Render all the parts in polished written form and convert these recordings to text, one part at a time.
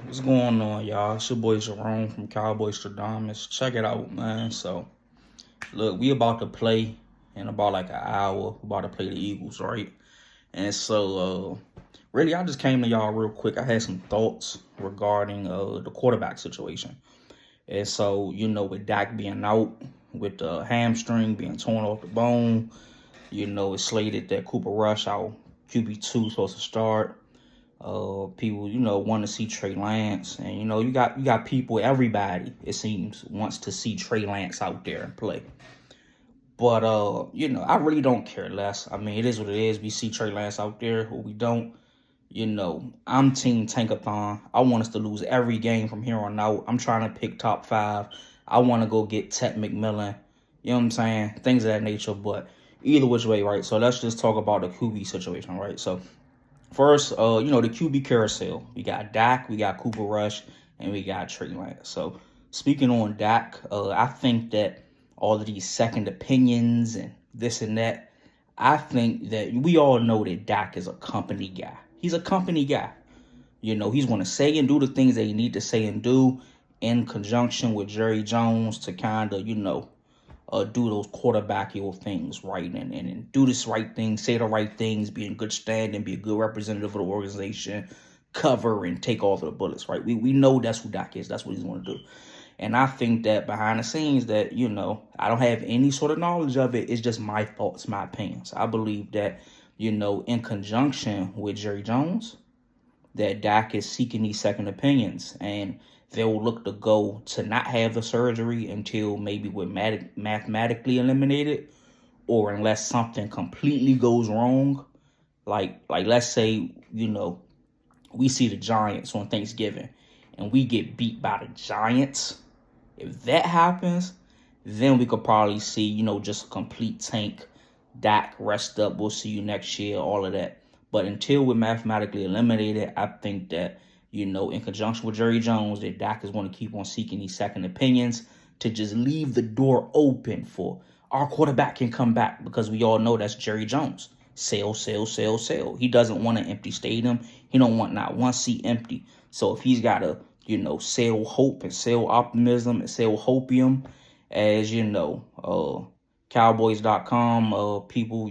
What's going on, y'all? It's your boy Jerome from Cowboys to Diamonds. Check it out, man. So, look, we about to play in about like an hour. We about to play the Eagles, right? And so, really, I just came to y'all real quick. I had some thoughts regarding the quarterback situation. And so, with Dak being out, with the hamstring being torn off the bone, it's slated that Cooper Rush, our QB2, supposed to start. People, want to see Trey Lance, and you got people, everybody it seems wants to see Trey Lance out there and play. But I really don't care less. I mean, it is what it is. We see Trey Lance out there, or we don't. I'm Team Tankathon. I want us to lose every game from here on out. I'm trying to pick top 5. I want to go get Ted McMillan. You know what I'm saying? Things of that nature. But either which way, right? So let's just talk about the QB situation, right? So first, the QB carousel. We got Dak, we got Cooper Rush, and we got Trey Lance. So speaking on Dak, I think that all of these second opinions and this and that, I think that we all know that Dak is a company guy. He's a company guy. He's going to say and do the things that he need to say and do in conjunction with Jerry Jones to kind of, do those quarterbackial things right and do this right thing, say the right things, be in good standing, be a good representative of the organization, cover and take all of the bullets, right? We know that's who Dak is. That's what he's going to do. And I think that behind the scenes that, I don't have any sort of knowledge of it. It's just my thoughts, my opinions. I believe that, in conjunction with Jerry Jones, that Dak is seeking these second opinions, and they'll look to go to not have the surgery until maybe we're mathematically eliminated, or unless something completely goes wrong. Like let's say, we see the Giants on Thanksgiving and we get beat by the Giants. If that happens, then we could probably see, just a complete tank. Dak, rest up, we'll see you next year, all of that. But until we're mathematically eliminated, I think that, in conjunction with Jerry Jones, that Dak is going to keep on seeking these second opinions to just leave the door open for our quarterback can come back, because we all know that's Jerry Jones. Sell, sell, sell, sell. He doesn't want an empty stadium. He don't want not one seat empty. So if he's got to, sell hope and sell optimism and sell hopium, as Cowboys.com, people,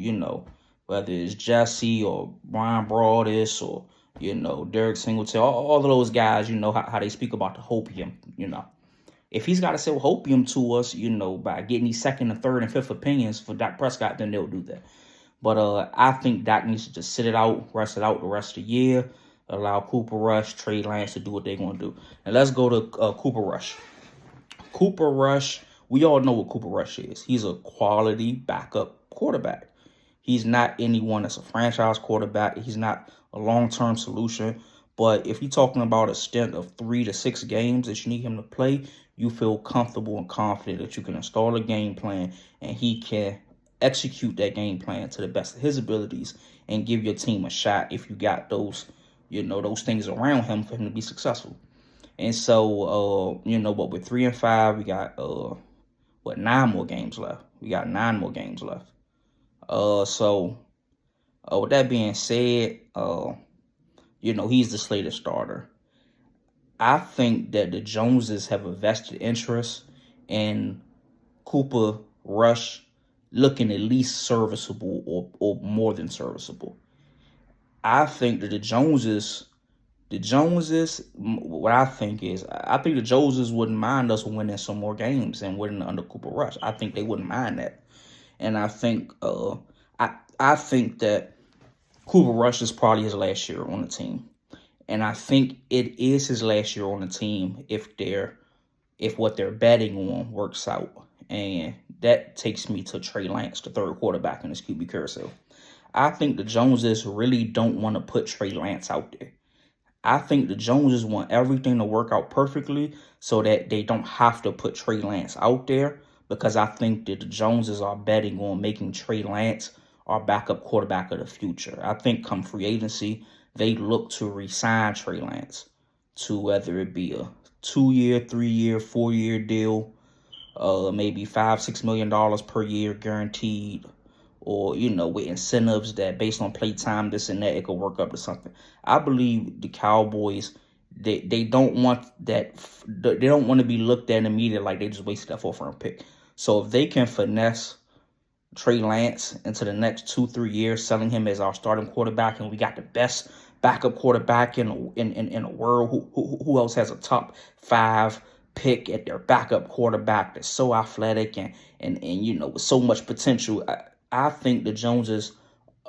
whether it's Jesse or Brian Broadus or, Derek Singletary, all of those guys, how they speak about the hopium. If he's got to sell hopium to us, by getting these second and third and fifth opinions for Dak Prescott, then they'll do that. But I think Dak needs to just sit it out, rest it out the rest of the year, allow Cooper Rush, Trey Lance to do what they're going to do. And let's go to Cooper Rush. Cooper Rush, we all know what Cooper Rush is. He's a quality backup quarterback. He's not anyone that's a franchise quarterback. He's not a long-term solution. But if you're talking about a stint of 3 to 6 games that you need him to play, you feel comfortable and confident that you can install a game plan and he can execute that game plan to the best of his abilities and give your team a shot if you got those, those things around him for him to be successful. And so, but with 3 and 5, we got 9 more games left. We got 9 more games left. So with that being said, he's the slated starter. I think that the Joneses have a vested interest in Cooper Rush looking at least serviceable or more than serviceable. I think that the Joneses, what I think is, I think the Joneses wouldn't mind us winning some more games and winning under Cooper Rush. I think they wouldn't mind that. And I think I think that Cooper Rush is probably his last year on the team. And I think it is his last year on the team if what they're betting on works out. And that takes me to Trey Lance, the third quarterback in this QB carousel. I think the Joneses really don't want to put Trey Lance out there. I think the Joneses want everything to work out perfectly so that they don't have to put Trey Lance out there, because I think that the Joneses are betting on making Trey Lance our backup quarterback of the future. I think come free agency, they look to re-sign Trey Lance to whether it be a 2-year, 3-year, 4-year deal, maybe $5-6 million per year guaranteed, or, with incentives that based on play time, this and that, it could work up to something. I believe the Cowboys they don't want that. They don't want to be looked at in the media like they just wasted that 4th round pick. So if they can finesse Trey Lance into the next 2-3 years, selling him as our starting quarterback, and we got the best backup quarterback in the world. Who else has a top 5 pick at their backup quarterback that's so athletic and with so much potential? I think the Joneses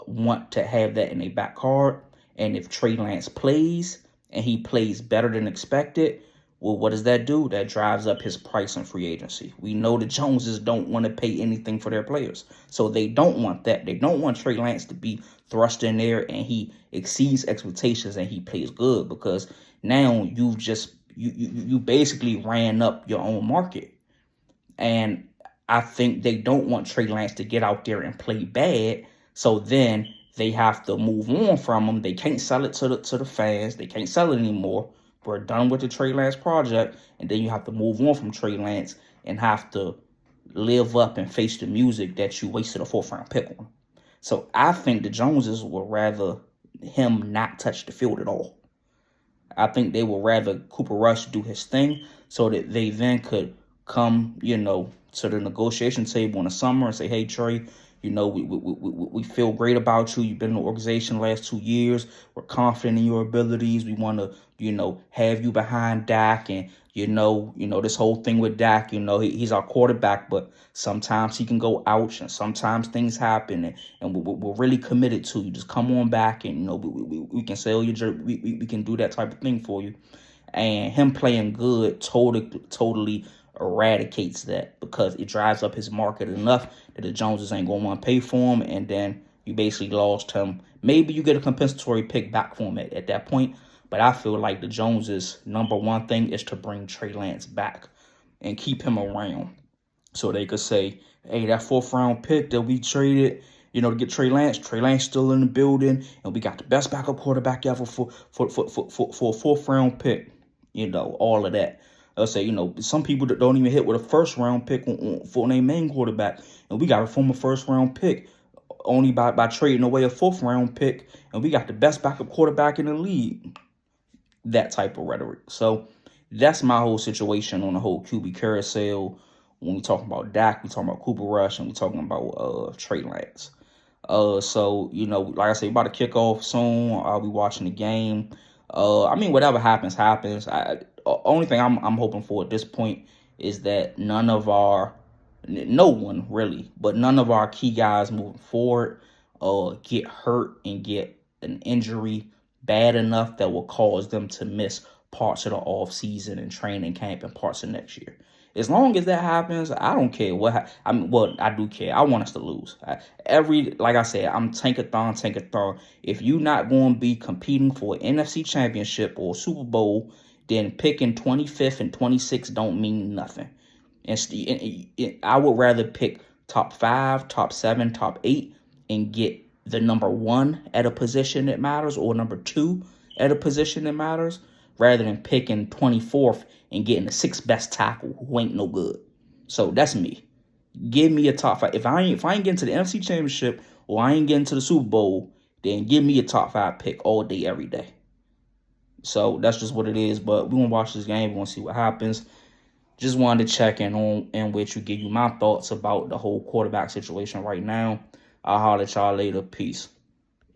want to have that in their back card. And if Trey Lance plays and he plays better than expected, well, what does that do? That drives up his price in free agency. We know the Joneses don't want to pay anything for their players. So they don't want that. They don't want Trey Lance to be thrust in there and he exceeds expectations and he plays good, because now you've just you basically ran up your own market. And I think they don't want Trey Lance to get out there and play bad. So then they have to move on from him. They can't sell it to the fans. They can't sell it anymore. We're done with the Trey Lance project. And then you have to move on from Trey Lance and have to live up and face the music that you wasted a 4th-round pick on. So I think the Joneses would rather him not touch the field at all. I think they would rather Cooper Rush do his thing so that they then could come, to the negotiation table in the summer and say, hey, Trey, we feel great about you. You've been in the organization the last 2 years. We're confident in your abilities. We want to, have you behind Dak. And, this whole thing with Dak, he's our quarterback, but sometimes he can go ouch and sometimes things happen. And we're really committed to you. Just come on back and, we can sell your jersey. We can do that type of thing for you. And him playing good totally eradicates that, because it drives up his market enough that the Joneses ain't going to want to pay for him, and then you basically lost him. Maybe you get a compensatory pick back for him at that point, but I feel like the Joneses' number one thing is to bring Trey Lance back and keep him around so they could say, hey, that 4th-round pick that we traded, to get Trey Lance still in the building, and we got the best backup quarterback ever for a 4th-round pick, all of that. I'll say, some people that don't even hit with a 1st-round pick for their main quarterback. And we got a former 1st-round pick only by trading away a 4th-round pick. And we got the best backup quarterback in the league. That type of rhetoric. So that's my whole situation on the whole QB carousel. When we talking about Dak, we talking about Cooper Rush, and we talking about Trey Lance. So, like I say, about to kick off soon. I'll be watching the game. Whatever happens. Only thing I'm hoping for at this point is that none of our key guys moving forward get hurt and get an injury bad enough that will cause them to miss parts of the off season and training camp and parts of next year. As long as that happens, I don't care I do care. I want us to lose. Like I said, I'm tankathon. If you're not going to be competing for an NFC championship or Super Bowl, then picking 25th and 26th don't mean nothing. And I would rather pick top 5, top 7, top 8, and get the number 1 at a position that matters, or number 2 at a position that matters, rather than picking 24th and getting the 6th best tackle who ain't no good. So that's me. Give me a top 5. If I ain't getting to the NFC Championship or I ain't getting to the Super Bowl, then give me a top 5 pick all day, every day. So that's just what it is. But we're going to watch this game. We're going to see what happens. Just wanted to check in on and with you, give you my thoughts about the whole quarterback situation right now. I'll holler at y'all later. Peace.